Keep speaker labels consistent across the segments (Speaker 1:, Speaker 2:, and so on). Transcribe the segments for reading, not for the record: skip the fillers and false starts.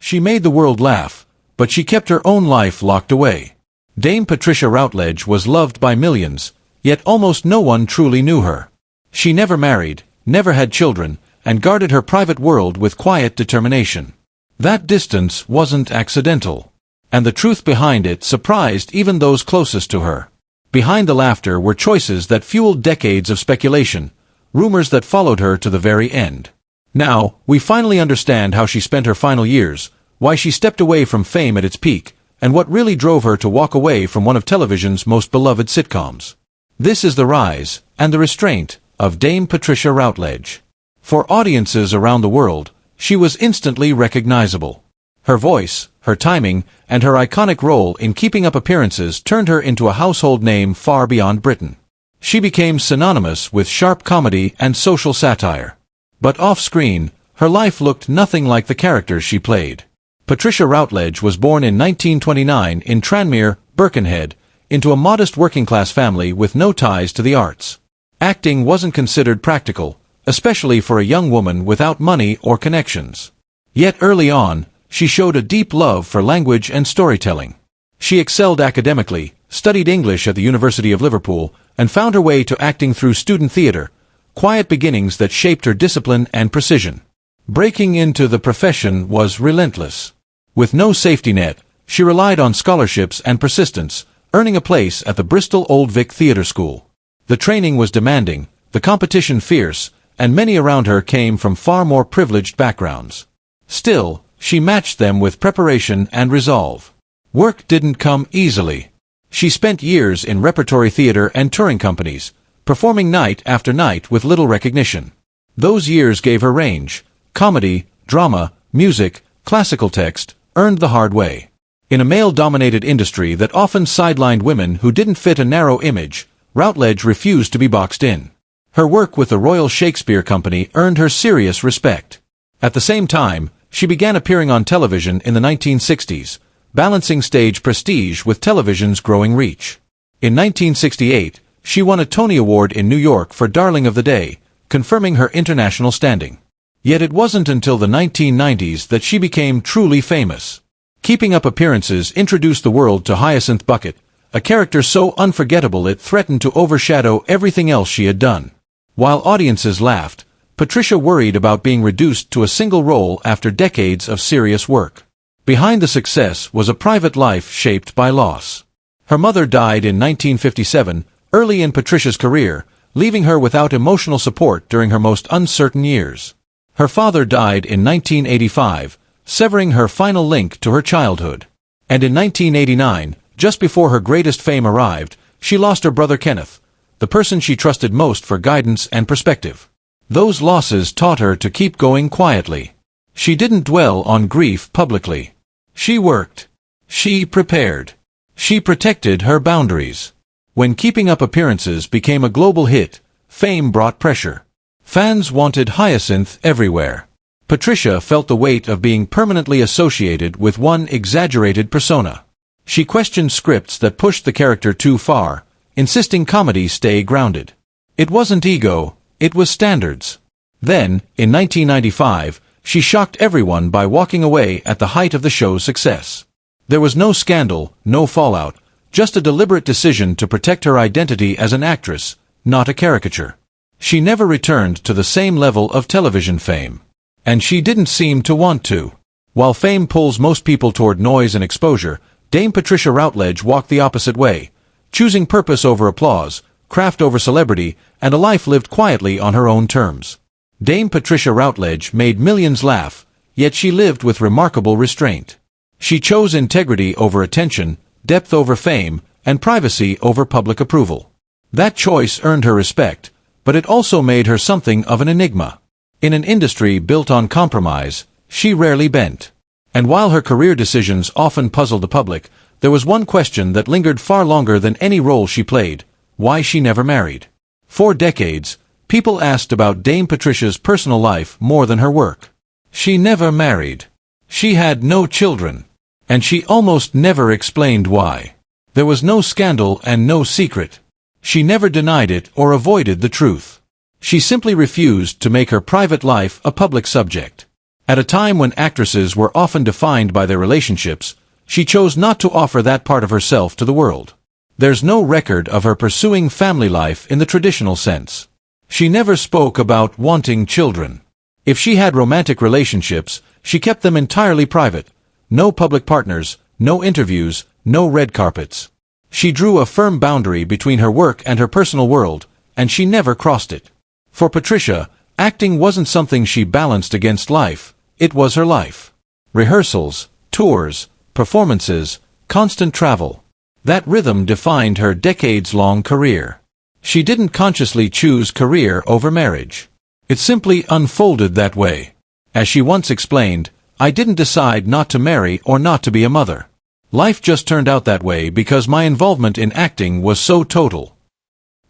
Speaker 1: She made the world laugh, but she kept her own life locked away. Dame Patricia Routledge was loved by millions, yet almost no one truly knew her. She never married, never had children, and guarded her private world with quiet determination. That distance wasn't accidental, and the truth behind it surprised even those closest to her. Behind the laughter were choices that fueled decades of speculation, rumors that followed her to the very end. Now, we finally understand how she spent her final years, why she stepped away from fame at its peak, and what really drove her to walk away from one of television's most beloved sitcoms. This is the rise, and the restraint, of Dame Patricia Routledge. For audiences around the world, she was instantly recognizable. Her voice, her timing, and her iconic role in keeping up appearances turned her into a household name far beyond Britain. She became synonymous with sharp comedy and social satire. But off-screen, her life looked nothing like the characters she played. Patricia Routledge was born in 1929 in Tranmere, Birkenhead, into a modest working-class family with no ties to the arts. Acting wasn't considered practical, especially for a young woman without money or connections. Yet early on, she showed a deep love for language and storytelling. She excelled academically, studied English at the University of Liverpool, and found her way to acting through student theatre, quiet beginnings that shaped her discipline and precision. Breaking into the profession was relentless. With no safety net, she relied on scholarships and persistence, earning a place at the Bristol Old Vic Theatre School. The training was demanding, the competition fierce, and many around her came from far more privileged backgrounds. Still, she matched them with preparation and resolve. Work didn't come easily. She spent years in repertory theatre and touring companies, performing night after night with little recognition. Those years gave her range. Comedy, drama, music, classical text, earned the hard way. In a male-dominated industry that often sidelined women who didn't fit a narrow image, Routledge refused to be boxed in. Her work with the Royal Shakespeare Company earned her serious respect. At the same time, she began appearing on television in the 1960s, balancing stage prestige with television's growing reach. In 1968, she won a Tony Award in New York for Darling of the Day, confirming her international standing. Yet it wasn't until the 1990s that she became truly famous. Keeping Up appearances introduced the world to Hyacinth Bucket, a character so unforgettable it threatened to overshadow everything else she had done. While audiences laughed, Patricia worried about being reduced to a single role after decades of serious work. Behind the success was a private life shaped by loss. Her mother died in 1957, early in Patricia's career, leaving her without emotional support during her most uncertain years. Her father died in 1985, severing her final link to her childhood. And in 1989, just before her greatest fame arrived, she lost her brother Kenneth, the person she trusted most for guidance and perspective. Those losses taught her to keep going quietly. She didn't dwell on grief publicly. She worked. She prepared. She protected her boundaries. When Keeping Up appearances became a global hit, fame brought pressure. Fans wanted Hyacinth everywhere. Patricia felt the weight of being permanently associated with one exaggerated persona. She questioned scripts that pushed the character too far, insisting comedy stay grounded. It wasn't ego, it was standards. Then, in 1995, she shocked everyone by walking away at the height of the show's success. There was no scandal, no fallout, just a deliberate decision to protect her identity as an actress, not a caricature. She never returned to the same level of television fame. And she didn't seem to want to. While fame pulls most people toward noise and exposure, Dame Patricia Routledge walked the opposite way, choosing purpose over applause, craft over celebrity, and a life lived quietly on her own terms. Dame Patricia Routledge made millions laugh, yet she lived with remarkable restraint. She chose integrity over attention, depth over fame, and privacy over public approval. That choice earned her respect, but it also made her something of an enigma. In an industry built on compromise, she rarely bent. And while her career decisions often puzzled the public, there was one question that lingered far longer than any role she played: why she never married. For decades, people asked about Dame Patricia's personal life more than her work. She never married. She had no children. And she almost never explained why. There was no scandal and no secret. She never denied it or avoided the truth. She simply refused to make her private life a public subject. At a time when actresses were often defined by their relationships, she chose not to offer that part of herself to the world. There's no record of her pursuing family life in the traditional sense. She never spoke about wanting children. If she had romantic relationships, she kept them entirely private. No public partners, no interviews, no red carpets. She drew a firm boundary between her work and her personal world, and she never crossed it. For Patricia, acting wasn't something she balanced against life, it was her life. Rehearsals, tours, performances, constant travel. That rhythm defined her decades-long career. She didn't consciously choose career over marriage. It simply unfolded that way. As she once explained, I didn't decide not to marry or not to be a mother. Life just turned out that way because my involvement in acting was so total.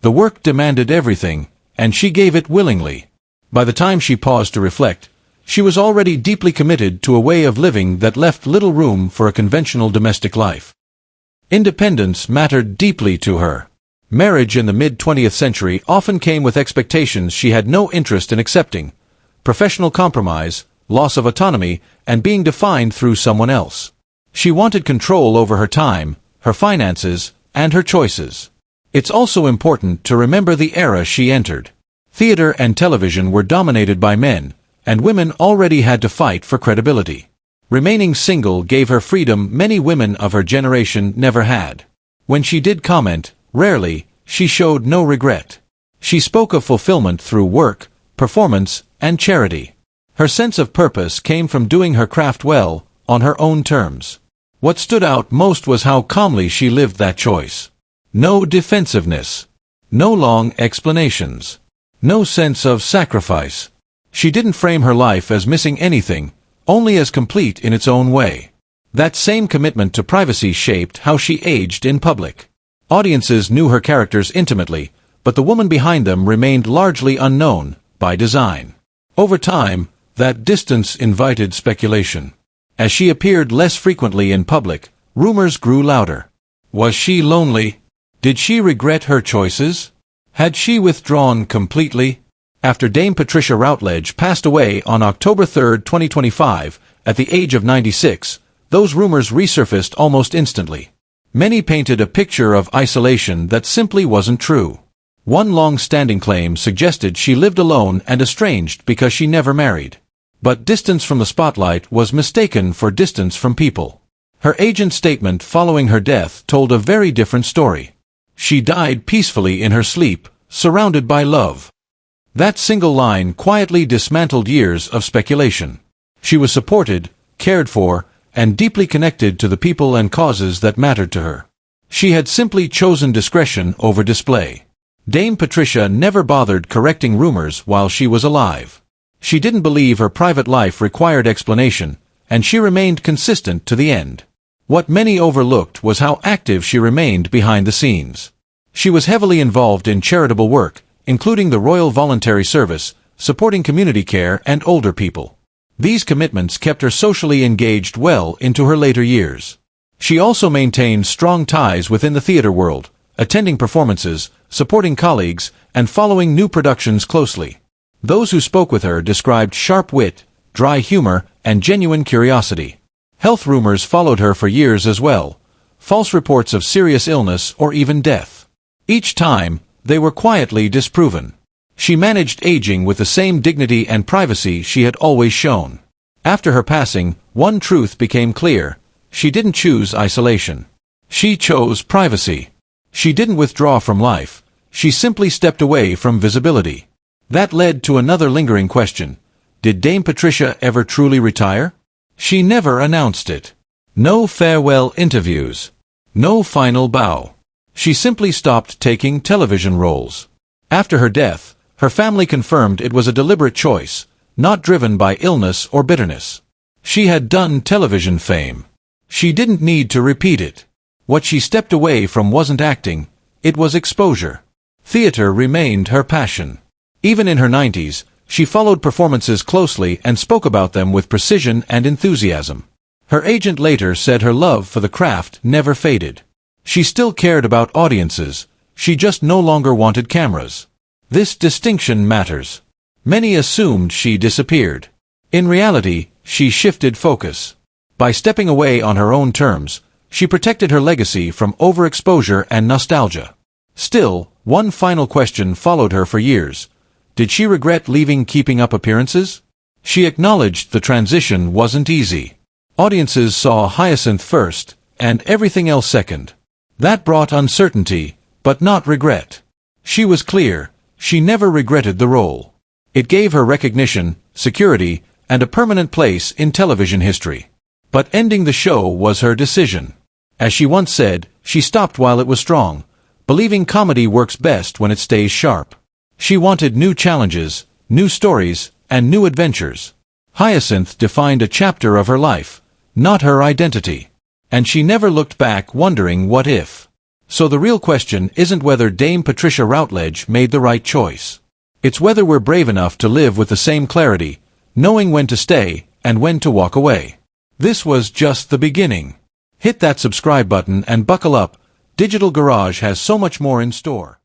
Speaker 1: The work demanded everything, and she gave it willingly. By the time she paused to reflect, she was already deeply committed to a way of living that left little room for a conventional domestic life. Independence mattered deeply to her. Marriage in the mid-20th century often came with expectations she had no interest in accepting: professional compromise, loss of autonomy, and being defined through someone else. She wanted control over her time, her finances, and her choices. It's also important to remember the era she entered. Theater and television were dominated by men, and women already had to fight for credibility. Remaining single gave her freedom many women of her generation never had. When she did comment, rarely, she showed no regret. She spoke of fulfillment through work, performance, and charity. Her sense of purpose came from doing her craft well, on her own terms. What stood out most was how calmly she lived that choice. No defensiveness. No long explanations. No sense of sacrifice. She didn't frame her life as missing anything, only as complete in its own way. That same commitment to privacy shaped how she aged in public. Audiences knew her characters intimately, but the woman behind them remained largely unknown, by design. Over time, that distance invited speculation. As she appeared less frequently in public, rumors grew louder. Was she lonely? Did she regret her choices? Had she withdrawn completely? After Dame Patricia Routledge passed away on October 3, 2025, at the age of 96, those rumors resurfaced almost instantly. Many painted a picture of isolation that simply wasn't true. One long-standing claim suggested she lived alone and estranged because she never married. But distance from the spotlight was mistaken for distance from people. Her agent's statement following her death told a very different story. She died peacefully in her sleep, surrounded by love. That single line quietly dismantled years of speculation. She was supported, cared for, and deeply connected to the people and causes that mattered to her. She had simply chosen discretion over display. Dame Patricia never bothered correcting rumors while she was alive. She didn't believe her private life required explanation, and she remained consistent to the end. What many overlooked was how active she remained behind the scenes. She was heavily involved in charitable work, including the Royal Voluntary Service, supporting community care and older people. These commitments kept her socially engaged well into her later years. She also maintained strong ties within the theater world, attending performances, supporting colleagues, and following new productions closely. Those who spoke with her described sharp wit, dry humor, and genuine curiosity. Health rumors followed her for years as well, false reports of serious illness or even death. Each time, they were quietly disproven. She managed aging with the same dignity and privacy she had always shown. After her passing, one truth became clear: she didn't choose isolation. She chose privacy. She didn't withdraw from life, she simply stepped away from visibility. That led to another lingering question: did Dame Patricia ever truly retire? She never announced it. No farewell interviews. No final bow. She simply stopped taking television roles. After her death, her family confirmed it was a deliberate choice, not driven by illness or bitterness. She had done television fame. She didn't need to repeat it. What she stepped away from wasn't acting, it was exposure. Theater remained her passion. Even in her 90s, she followed performances closely and spoke about them with precision and enthusiasm. Her agent later said her love for the craft never faded. She still cared about audiences, she just no longer wanted cameras. This distinction matters. Many assumed she disappeared. In reality, She shifted focus. By stepping away on her own terms, she protected her legacy from overexposure and nostalgia. Still, one final question followed her for years. Did she regret leaving Keeping Up appearances? She acknowledged the transition wasn't easy. Audiences saw Hyacinth first, and everything else second. That brought uncertainty, but not regret. She was clear, she never regretted the role. It gave her recognition, security, and a permanent place in television history. But ending the show was her decision. As she once said, she stopped while it was strong, believing comedy works best when it stays sharp. She wanted new challenges, new stories, and new adventures. Hyacinth defined a chapter of her life, not her identity. And she never looked back wondering what if. So the real question isn't whether Dame Patricia Routledge made the right choice. It's whether we're brave enough to live with the same clarity, knowing when to stay and when to walk away. This was just the beginning. Hit that subscribe button and buckle up. Digital Garage has so much more in store.